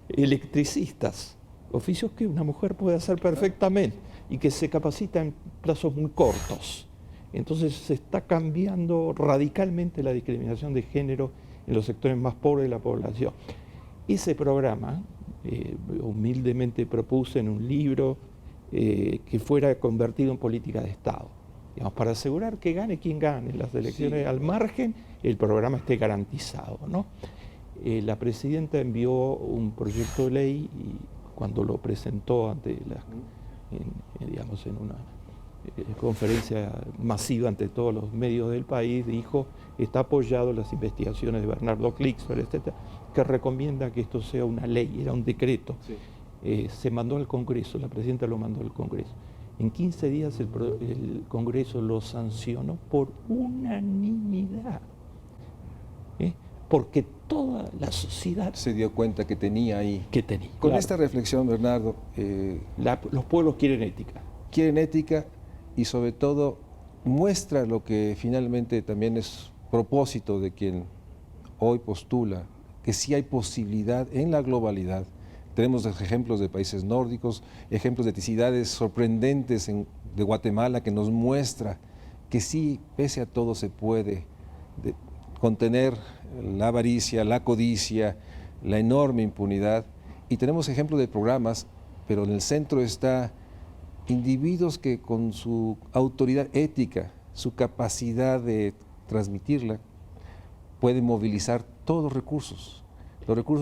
electricistas, oficios que una mujer puede hacer perfectamente y que se capacita en plazos muy cortos. Entonces se está cambiando radicalmente la discriminación de género en los sectores más pobres de la población. Ese programa, humildemente propuse en un libro que fuera convertido en política de Estado. Digamos, para asegurar que gane quien gane las elecciones, sí, al margen, el programa esté garantizado, ¿no? La presidenta envió un proyecto de ley y cuando lo presentó ante digamos, en una conferencia masiva ante todos los medios del país, dijo, está apoyado las investigaciones de Bernardo Klicksfeld, etcétera, que recomienda que esto sea una ley, era un decreto. Sí. Se mandó al Congreso, la presidenta lo mandó al Congreso. En 15 días el Congreso lo sancionó por unanimidad. Porque toda la sociedad se dio cuenta que tenía ahí. Con claro. Esta reflexión, Bernardo, los pueblos quieren ética. Quieren ética y sobre todo muestra lo que finalmente también es propósito de quien hoy postula, que sí hay posibilidad en la globalidad. Tenemos ejemplos de países nórdicos, ejemplos de etnicidades sorprendentes de Guatemala que nos muestra que sí, pese a todo, se puede contener la avaricia, la codicia, la enorme impunidad. Y tenemos ejemplos de programas, pero en el centro está individuos que con su autoridad ética, su capacidad de transmitirla, pueden movilizar todos los recursos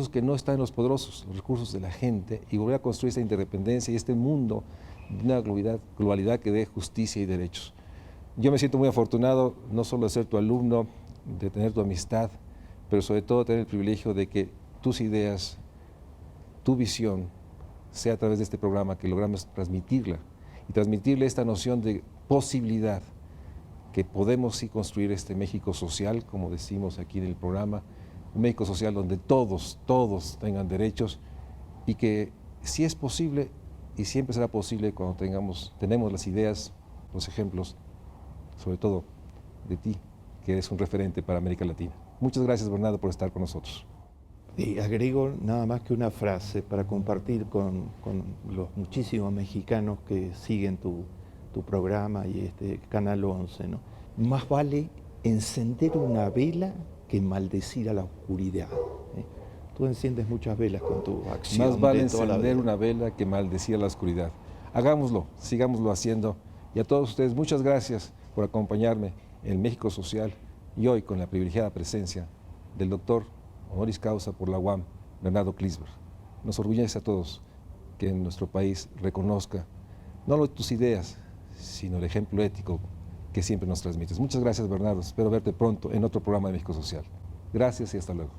que no están en los poderosos, los recursos de la gente, y volver a construir esta interdependencia y este mundo de una globalidad que dé justicia y derechos. Yo me siento muy afortunado, no solo de ser tu alumno, de tener tu amistad, pero sobre todo tener el privilegio de que tus ideas, tu visión, sea a través de este programa que logramos transmitirla y transmitirle esta noción de posibilidad, que podemos sí construir este México social, como decimos aquí en el programa, un México social donde todos tengan derechos y que sí es posible y siempre será posible cuando tenemos las ideas, los ejemplos, sobre todo de ti, que eres un referente para América Latina. Muchas gracias, Bernardo, por estar con nosotros. Y agrego nada más que una frase para compartir con los muchísimos mexicanos que siguen tu programa y este Canal 11, ¿no? Más vale encender una vela que maldecir a la oscuridad. Tú enciendes muchas velas con tu acción. Más vale encender una vela que maldecir a la oscuridad. Hagámoslo, sigámoslo haciendo. Y a todos ustedes, muchas gracias por acompañarme en México Social y hoy con la privilegiada presencia del doctor honoris causa por la UAM, Bernardo Klicksfeld. Nos orgullece a todos que en nuestro país reconozca no solo tus ideas, sino el ejemplo ético que siempre nos transmites. Muchas gracias, Bernardo. Espero verte pronto en otro programa de México Social. Gracias y hasta luego.